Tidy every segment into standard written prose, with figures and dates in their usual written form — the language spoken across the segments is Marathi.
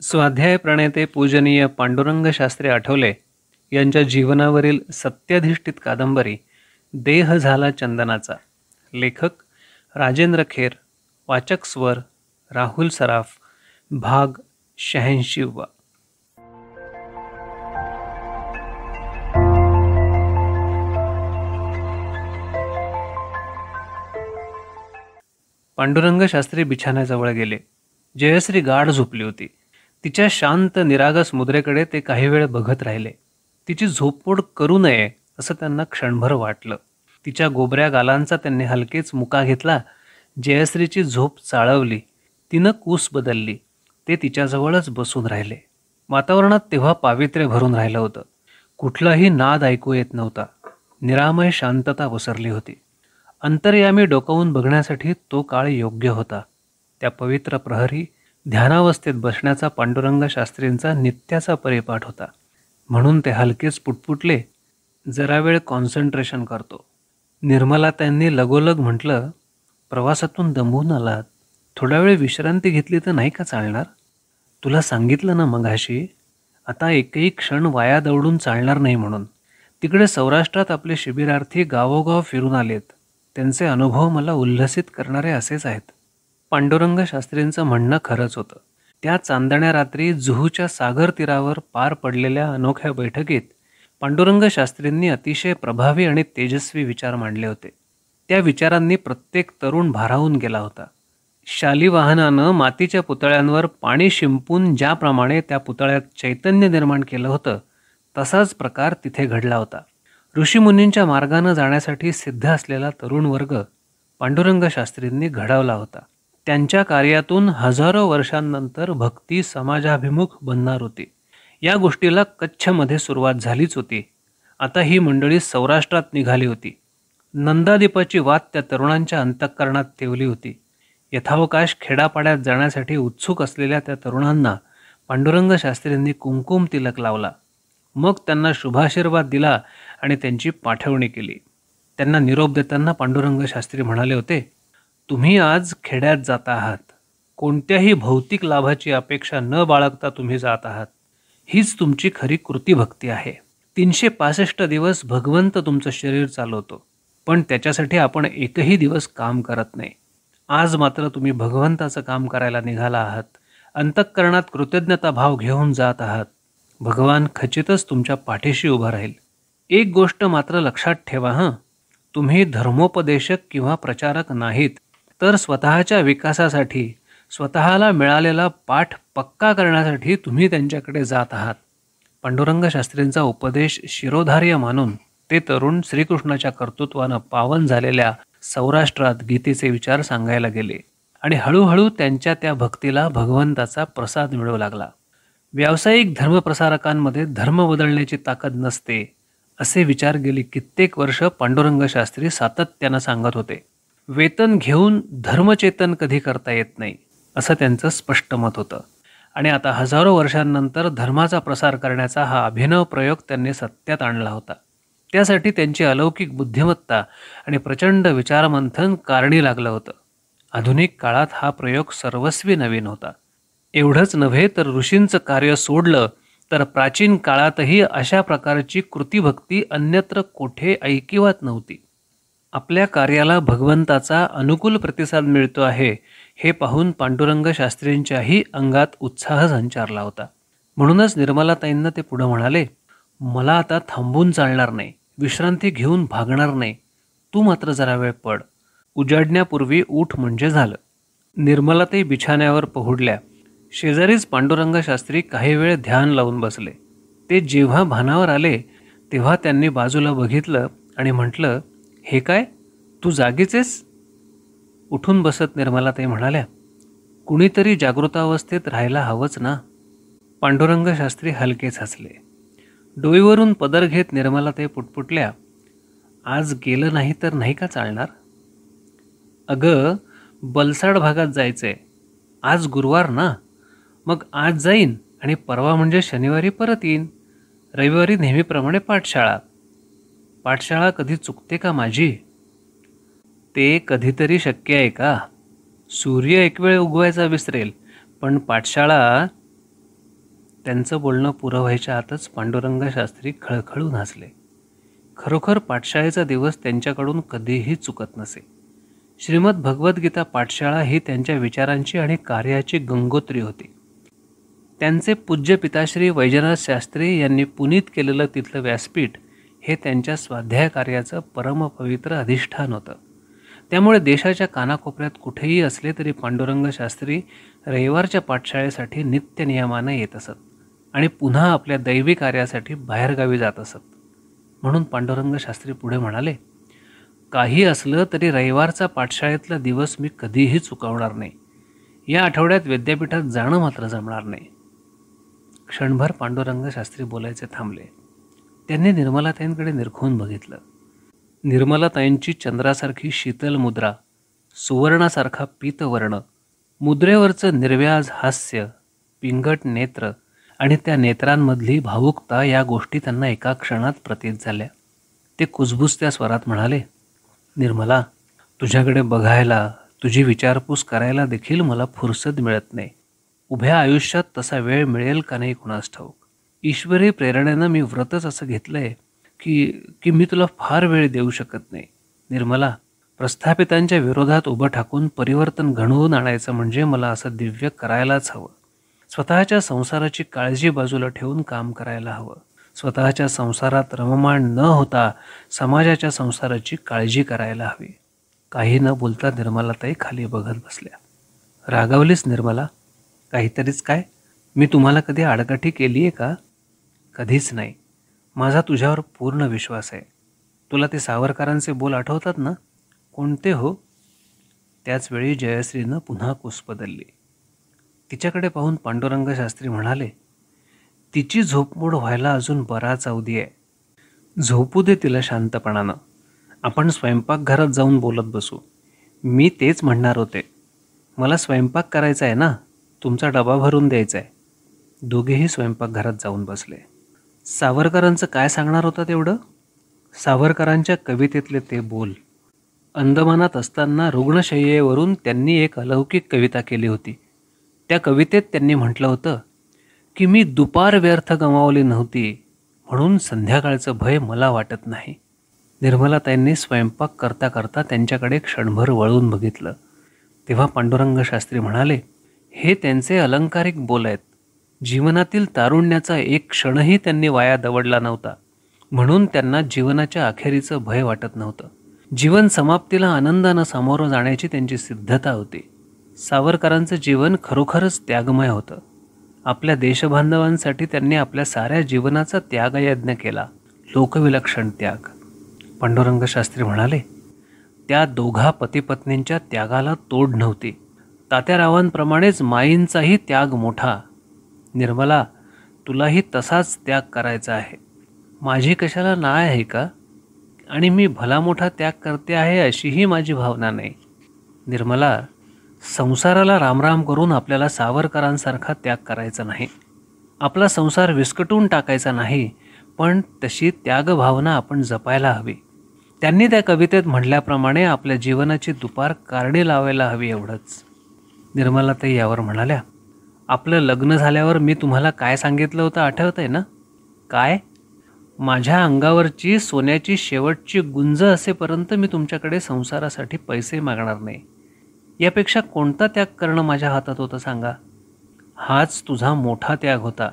स्वाध्याय प्रणेते पूजनीय पांडुरंग शास्त्री आठवले यांच्या जीवनावरील सत्याधिष्ठित कादंबरी देह झाला चंदनाचा. लेखक राजेंद्र खेर. वाचक स्वर राहुल सराफ. भाग 86. पांडुरंग शास्त्री बिछाण्याजवळ गेले. जयश्री गाढ झोपली होती. तिच्या शांत निरागस मुद्रेकडे ते काही वेळ बघत राहिले. तिची झोपमोड करू नये असं त्यांना क्षणभर वाटलं. तिच्या गोबऱ्या गालांचा त्यांनी हलकेच मुका घेतला. जयश्रीची झोप चाळवली. तिनं कूस बदलली. ते तिच्याजवळच बसून राहिले. वातावरणात तेव्हा पावित्र्य भरून राहिलं होतं. कुठलाही नाद ऐकू येत नव्हता. निरामय शांतता पसरली होती. अंतर्यामी डोकावून बघण्यासाठी तो काळ योग्य होता. त्या पवित्र प्रहरी ध्यानावस्थेत बसण्याचा पांडुरंग शास्त्रींचा नित्याचा परिपाठ होता. म्हणून ते हलकेच पुटपुटले, जरा वेळ कॉन्सन्ट्रेशन करतो. निर्मला त्यांनी लगोलग म्हटलं, प्रवासातून दमून आलात, थोडा वेळ विश्रांती घेतली तर नाही का चालणार? तुला सांगितलं ना मगाशी, आता एकही क्षण वाया दौडून चालणार नाही म्हणून. तिकडे सौराष्ट्रात आपले शिबिरार्थी गावोगाव फिरून आलेत. त्यांचे अनुभव मला उल्हसित करणारे असेच आहेत. पांडुरंग शास्त्रींचं म्हणणं खरंच होतं. त्या चांदण्या रात्री जुहूच्या सागर तीरावर पार पडलेल्या अनोख्या बैठकीत पांडुरंग शास्त्रींनी अतिशय प्रभावी आणि तेजस्वी विचार मांडले होते. त्या विचारांनी प्रत्येक तरुण भारावून गेला होता. शालिवाहनानं मातीच्या पुतळ्यांवर पाणी शिंपून ज्याप्रमाणे त्या पुतळ्यात चैतन्य निर्माण केलं होतं, तसाच प्रकार तिथे घडला होता. ऋषीमुनींच्या मार्गानं जाण्यासाठी सिद्ध असलेला तरुण वर्ग पांडुरंग शास्त्रींनी घडवला होता. त्यांच्या कार्यातून हजारो वर्षांनंतर भक्ती समाजाभिमुख बनणार होती. या गोष्टीला कच्छमध्ये सुरुवात झालीच होती. आता ही मंडळी सौराष्ट्रात निघाली होती. नंदादीपाची वात त्या तरुणांच्या अंतःकरणात ठेवली होती. यथावकाश खेडापाड्यात जाण्यासाठी उत्सुक असलेल्या त्या तरुणांना पांडुरंग शास्त्रींनी कुंकुम तिलक लावला. मग त्यांना शुभाशीर्वाद दिला आणि त्यांची पाठवणी केली. त्यांना निरोप देताना पांडुरंग शास्त्री म्हणाले होते, तुम्ही आज खेड्यात जात आहात. कोणत्याही भौतिक लाभाची अपेक्षा न बाळगता तुम्ही जात आहात. हीच तुमची खरी कृतीभक्ती आहे. 365 दिवस भगवंत तुमचं शरीर चालवतो, पण त्याच्यासाठी आपण एकही दिवस काम करत नाही. आज मात्र तुम्ही भगवंताचं काम करायला निघाला आहात. अंतःकरणात कृतज्ञता भाव घेऊन जात आहात. भगवान खचितच तुमच्या पाठीशी उभा राहील. एक गोष्ट मात्र लक्षात ठेवा हं, तुम्ही धर्मोपदेशक किंवा प्रचारक नाहीत, तर स्वतःच्या विकासासाठी, स्वतःला मिळालेला पाठ पक्का करण्यासाठी तुम्ही त्यांच्याकडे जात आहात. पांडुरंग शास्त्रींचा उपदेश शिरोधार्य मानून ते तरुण श्रीकृष्णाच्या कर्तृत्वानं पावन झालेल्या सौराष्ट्रात गीतेचे विचार सांगायला गेले आणि हळूहळू त्यांच्या त्या भक्तीला भगवंताचा प्रसाद मिळू लागला. व्यावसायिक धर्मप्रसारकांमध्ये धर्म बदलण्याची ताकद नसते, असे विचार गेली कित्येक वर्ष पांडुरंग शास्त्री सातत्यानं सांगत होते. वेतन घेऊन धर्मचेतन कधी करता येत नाही, असं त्यांचं स्पष्ट मत होतं. आणि आता हजारो वर्षांनंतर धर्माचा प्रसार करण्याचा हा अभिनव प्रयोग त्यांनी सत्यात आणला होता. त्यासाठी त्यांची अलौकिक बुद्धिमत्ता आणि प्रचंड विचारमंथन कारणी लागलं होतं. आधुनिक काळात हा प्रयोग सर्वस्वी नवीन होता. एवढंच नव्हे तर ऋषींचं कार्य सोडलं तर प्राचीन काळातही अशा प्रकारची कृतीभक्ती अन्यत्र कोठे ऐकिवात नव्हती. आपल्या कार्याला भगवंताचा अनुकूल प्रतिसाद मिळतो आहे हे पाहून पांडुरंग शास्त्रींच्याही अंगात उत्साह संचारला होता. म्हणूनच निर्मलाताईंना ते पुढं म्हणाले, मला आता थांबून चालणार नाही, विश्रांती घेऊन भागणार नाही. तू मात्र जरा वेळ पड. उजाडण्यापूर्वी उठ म्हणजे झालं. निर्मलाताई बिछाण्यावर पहुडल्या. शेजारीच पांडुरंग शास्त्री काही वेळ ध्यान लावून बसले. ते जेव्हा भानावर आले तेव्हा त्यांनी बाजूला बघितलं आणि म्हटलं, हे काय, तू जागीच आहेस? उठून बसत निर्मलाताई म्हणाल्या, कुणीतरी जागृतावस्थेत राहायला हवंच ना. पांडुरंग शास्त्री हलकेच हसले. डोईवरून पदर घेत निर्मलाताई पुटपुटल्या, आज गेलं नाही तर नाही का चालणार? अगं, बलसाड भागात जायचंय. आज गुरुवार ना, मग आज जाईन आणि परवा म्हणजे शनिवारी परत येईन. रविवारी नेहमीप्रमाणे पाठशाळा. पाठशाळा कधी चुकते का माझी? ते कधीतरी शक्य आहे का? सूर्य एक वेळ उगवायचा विसरेल, पण पाठशाळा त्यांचं बोलणं पुरं व्हायच्या आतच पांडुरंग शास्त्री खळखळून हसले. खरोखर पाठशाळेचा दिवस त्यांच्याकडून कधीही चुकत नसे. श्रीमद भगवद्गीता पाठशाळा ही त्यांच्या विचारांची आणि कार्याची गंगोत्री होती. त्यांचे पूज्य पिताश्री वैजनाथ शास्त्री यांनी पुनीत केलेलं तिथलं व्यासपीठ हे त्यांच्या स्वाध्याय कार्याचं परमपवित्र अधिष्ठान होतं. त्यामुळे देशाच्या कानाकोपऱ्यात कुठेही असले तरी पांडुरंग शास्त्री रविवारच्या पाठशाळेसाठी नित्य नियमानं येत असत आणि पुन्हा आपल्या दैवी कार्यासाठी बाहेरगावी जात असत. म्हणून पांडुरंग शास्त्री पुढे म्हणाले, काही असलं तरी रविवारचा पाठशाळेतला दिवस मी कधीही चुकवणार नाही. या आठवड्यात विद्यापीठात जाणं मात्र जमणार नाही. क्षणभर पांडुरंग शास्त्री बोलायचे थांबले. त्यांनी निर्मलाताईंकडे निरखून बघितलं. निर्मलाताईंची चंद्रासारखी शीतल मुद्रा, सुवर्णासारखा पीतवर्ण, मुद्रेवरचं निर्व्याज हास्य, पिंगट नेत्र आणि त्या नेत्रांमधली भावुकता या गोष्टी त्यांना एका क्षणात प्रतीत झाल्या. ते कुजबुजत्या स्वरात म्हणाले, निर्मला, तुझ्याकडे बघायला, तुझी विचारपूस करायला देखील मला फुरसत मिळत नाही. उभ्या आयुष्यात तसा वेळ मिळेल का नाही कुणास ठाऊक. ईश्वरी प्रेरणेनं मी व्रतच असं घेतलंय की मी तुला फार वेळ देऊ शकत नाही. निर्मला, प्रस्थापितांच्या विरोधात उभं ठाकून परिवर्तन घडवून आणायचं म्हणजे मला असं दिव्य करायलाच हवं. स्वतःच्या संसाराची काळजी बाजूला ठेवून काम करायला हवं. स्वतःच्या संसारात रममाण न होता समाजाच्या संसाराची काळजी करायला हवी. काही न बोलता निर्मलाताई खाली बघत बसल्या. रागावलीस निर्मला? काहीतरीच काय? मी तुम्हाला कधी आडकाठी केली आहे का? कधीच नाही. माझा तुझ्यावर पूर्ण विश्वास आहे. तुला ते सावरकरांचे बोल आठवतात ना? कोणते हो? त्याचवेळी जयश्रीनं पुन्हा कुस बदलली. तिच्याकडे पाहून पांडुरंग शास्त्री म्हणाले, तिची झोपमोड व्हायला अजून बराच अवधी आहे. झोपू दे तिला शांतपणानं. आपण स्वयंपाकघरात जाऊन बोलत बसू. मी तेच म्हणणार होते. मला स्वयंपाक करायचा आहे ना, तुमचा डबा भरून द्यायचा आहे. दोघेही स्वयंपाकघरात जाऊन बसले. सावरकरांचं काय सांगणार होता तेवढं? सावरकरांच्या कवितेतले ते बोल. अंदमानात असताना रुग्णशय्येवरून त्यांनी एक अलौकिक कविता केली होती. त्या कवितेत त्यांनी म्हटलं होतं की मी दुपार व्यर्थ गमावली नव्हती, म्हणून संध्याकाळचं भय मला वाटत नाही. निर्मलाताईंनी स्वयंपाक करता करता त्यांच्याकडे क्षणभर वळून बघितलं. तेव्हा पांडुरंग शास्त्री म्हणाले, हे त्यांचे अलंकारिक बोल आहेत. जीवनातील तारुण्याचा एक क्षणही त्यांनी वाया दवडला नव्हता, म्हणून त्यांना जीवनाच्या अखेरीचं भय वाटत नव्हतं. जीवन समाप्तीला आनंदानं सामोरं जाण्याची त्यांची सिद्धता होती. सावरकरांचं जीवन खरोखरच त्यागमय होतं. आपल्या देशबांधवांसाठी त्यांनी आपल्या साऱ्या जीवनाचा त्यागयज्ञ केला. लोकविलक्षण त्याग. पांडुरंग शास्त्री म्हणाले, त्या दोघा पतिपत्नींच्या त्यागाला तोड नव्हती. तात्यारावांप्रमाणेच माईंचाही त्याग मोठा. निर्मला, तुलाही तसाच त्याग करायचा आहे. माझी कशाला नाळ आहे का? आणि मी भला मोठा त्याग करते आहे अशीही माझी भावना नाही. निर्मला, संसाराला रामराम करून आपल्याला सावरकरांसारखा त्याग करायचा नाही. आपला संसार विस्कटून टाकायचा नाही, पण तशी त्यागभावना आपण जपायला हवी. त्यांनी त्या कवितेत म्हटल्याप्रमाणे आपल्या जीवनाची दुपार कारणी लावायला हवी, एवढंच. निर्मलाताई यावर म्हणाल्या, आपलं लग्न झाल्यावर मी तुम्हाला काय सांगितलं होतं आठवत आहे ना? काय? माझ्या अंगावरची सोन्याची शेवटची गुंज असेपर्यंत मी तुमच्याकडे संसारासाठी पैसे मागणार नाही. यापेक्षा कोणता त्याग करणं माझ्या हातात होतं सांगा? हाच तुझा मोठा त्याग होता.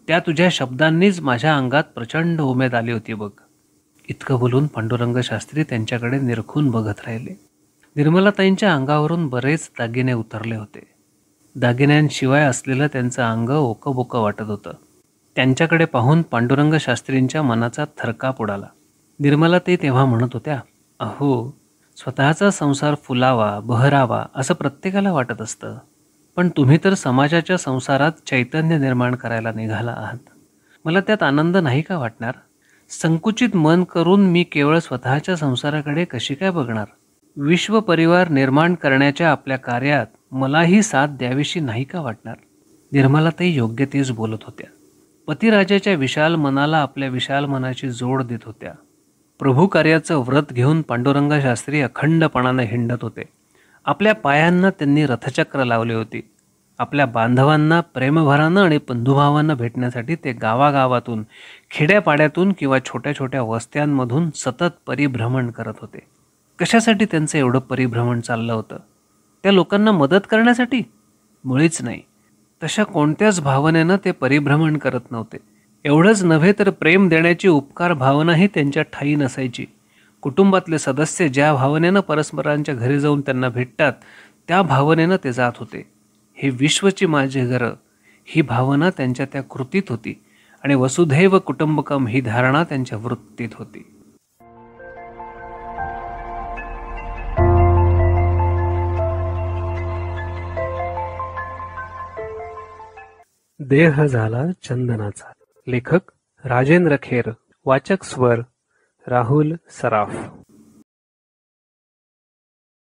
त्या तुझ्या शब्दांनीच माझ्या अंगात प्रचंड उमेद आली होती बघ. इतकं बोलून पांडुरंग शास्त्री त्यांच्याकडे निरखून बघत राहिले. निर्मलाताईंच्या अंगावरून बरेच दागिने उतरले होते. दागिन्यांशिवाय असलेलं त्यांचं अंग ओकबोकं वाटत होतं. त्यांच्याकडे पाहून पांडुरंग शास्त्रींच्या मनाचा थरकाप उडाला. निर्मलाताई तेव्हा म्हणत होत्या, अहो, स्वतःचा संसार फुलावा, बहरावा असं प्रत्येकाला वाटत असतं, पण तुम्ही तर समाजाच्या संसारात चैतन्य निर्माण करायला निघाला आहात. मला त्यात आनंद नाही का वाटणार? संकुचित मन करून मी केवळ स्वतःच्या संसाराकडे कशी काय बघणार? विश्व परिवार निर्माण करण्याच्या आपल्या कार्यात मलाही साथ द्यावीशी नाही का वाटणार? निर्मलाताई योग्य तेच बोलत होत्या. पतिराजाच्या विशाल मनाला आपल्या विशाल मनाची जोड देत होत्या. प्रभू कार्याचं व्रत घेऊन पांडुरंग शास्त्री अखंडपणाने हिंडत होते. आपल्या पायांना त्यांनी रथचक्र लावले होते. आपल्या बांधवांना प्रेमभरानं आणि बंधुभावांना भेटण्यासाठी ते गावागावातून, खेड्यापाड्यातून किंवा छोट्या छोट्या वस्त्यांमधून सतत परिभ्रमण करत होते. कशासाठी त्यांचं एवढं परिभ्रमण चाललं होतं? त्या लोकांना मदत करण्यासाठी? मुळीच नाही. तशा कोणत्याच भावनेनं ते परिभ्रमण करत नव्हते. एवढंच नव्हे तर प्रेम देण्याची उपकार भावनाही त्यांच्या ठायी नसायची. कुटुंबातले सदस्य ज्या भावनेनं परस्परांच्या घरी जाऊन त्यांना भेटतात, त्या भावनेनं ते जात होते. हे विश्वची माझी घरं, ही भावना त्यांच्या त्या कृतीत होती आणि वसुधैव कुटुंबकम ही धारणा त्यांच्या वृत्तीत होती. देह झाला चंदनाचा. लेखक राजेंद्र खेर. वाचक स्वर राहुल सराफ.